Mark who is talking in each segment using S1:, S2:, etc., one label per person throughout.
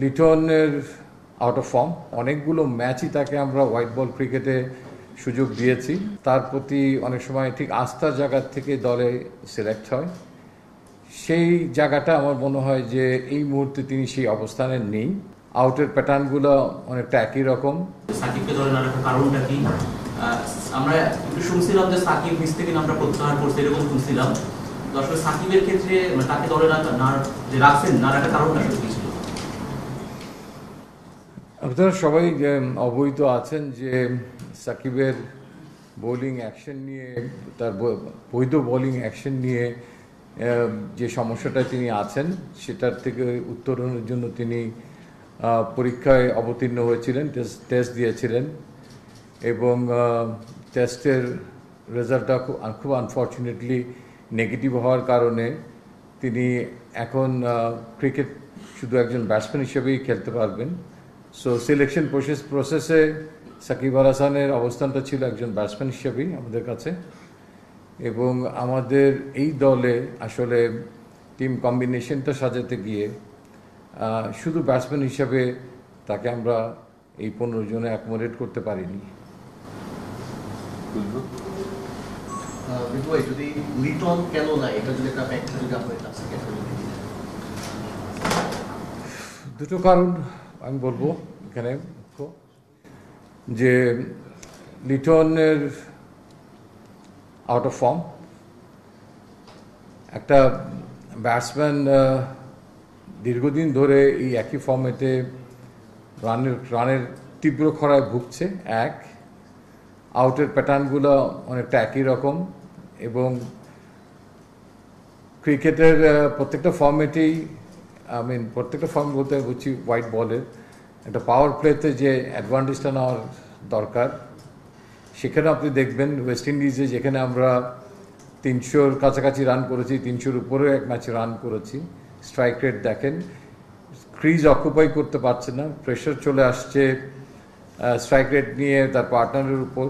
S1: লিটনের out of form, অনেকগুলো ম্যাচই তাকে আমরা হোয়াইট বল ক্রিকেটে সুযোগ দিয়েছি। তার প্রতি অনেক সময় ঠিক আস্থার জায়গা থেকে দলে সিলেক্ট হয়। সেই জায়গাটা আমার মনে হয় যে এই মুহূর্তে তিনি সেই অবস্থানে নেই। আউটের প্যাটার্নগুলো অনেকটা একই রকম।
S2: সাকিবকে দলে না রাখার কারণটা কি? আমরা একটু শুনছিলাম যে সাকিব নিজ থেকে নামটা প্রত্যাহার করছে, এরকম শুনছিলাম। তো আসলে সাকিবের ক্ষেত্রে তাকে দলে রাখছেন না রাখার কারণটা আসলে কি ছিল?
S1: আপনারা সবাই অবহিত আছেন যে সাকিবের বোলিং অ্যাকশন নিয়ে, তার বৈধ বোলিং অ্যাকশন নিয়ে যে সমস্যাটা তিনি আছেন সেটার থেকে উত্তরণের জন্য তিনি পরীক্ষায় অবতীর্ণ হয়েছিলেন, টেস্ট দিয়েছিলেন এবং টেস্টের রেজাল্টটা খুব আনফর্চুনেটলি নেগেটিভ হওয়ার কারণে তিনি এখন ক্রিকেট শুধু একজন ব্যাটসম্যান হিসেবেই খেলতে পারবেন। সো সিলেকশন প্রসেসে সাকিব আল হাসানের অবস্থানটা ছিল একজন ব্যাটসম্যান হিসেবেই আমাদের কাছে, এবং আমাদের এই দলে আসলে টিম কম্বিনেশনটা সাজাতে গিয়ে শুধু ব্যাটসম্যান হিসেবে তাকে আমরা এই 15 জনে অ্যাকোমোডেট করতে পারিনি।
S3: যদি লিটন কেন না, এটা যদি একটা ব্যাখ্যা যদি আপনার কাছে
S1: দুটো কারণ আমি বলবো এখানে। যে লিটনের আউট অফ ফর্ম, একটা ব্যাটসম্যান দীর্ঘদিন ধরে এই একই ফর্মেটে রানের তীব্র খরায় ভুগছে। এক, আউটের প্যাটার্নগুলো অনেকটা একই রকম, এবং ক্রিকেটের প্রত্যেকটা ফর্মেটেই প্রত্যেকটা ফর্ম বলতে বলছি হোয়াইট বলের একটা পাওয়ার প্লেতে যে অ্যাডভান্টেজটা নেওয়ার দরকার, সেখানে আপনি দেখবেন ওয়েস্ট ইন্ডিজে যেখানে আমরা 300-র কাছাকাছি রান করেছি, 300-র উপরেও এক ম্যাচে রান করেছি, স্ট্রাইক রেট দেখেন, ক্রিজ অকুপাই করতে পারছে না, প্রেশার চলে আসছে স্ট্রাইক রেট নিয়ে তার পার্টনারের উপর।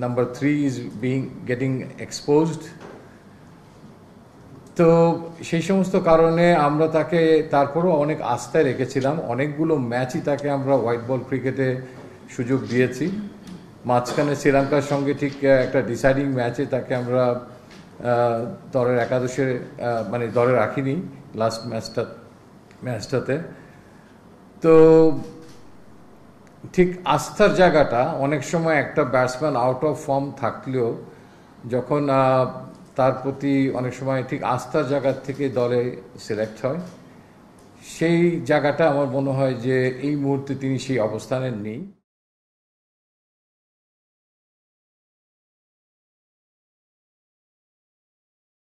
S1: Number 3 is getting exposed. তো সেই সমস্ত কারণে আমরা তাকে তারপরও অনেক আস্থায় রেখেছিলাম। অনেকগুলো ম্যাচই তাকে আমরা হোয়াইট বল ক্রিকেটে সুযোগ দিয়েছি। মাঝখানে শ্রীলঙ্কার সঙ্গে ঠিক একটা ডিসাইডিং ম্যাচে তাকে আমরা দলের একাদশে দলে রাখিনি লাস্ট ম্যাচটাতে। তো ঠিক আস্থার জায়গাটা অনেক সময় একটা ব্যাটসম্যান আউট অফ ফর্ম থাকলেও যখন তার প্রতি অনেক সময় ঠিক আস্থার জায়গা থেকে দলে সিলেক্ট হয়, সেই জায়গাটা আমার মনে হয় যে এই মুহূর্তে তিনি সেই অবস্থানে নেই।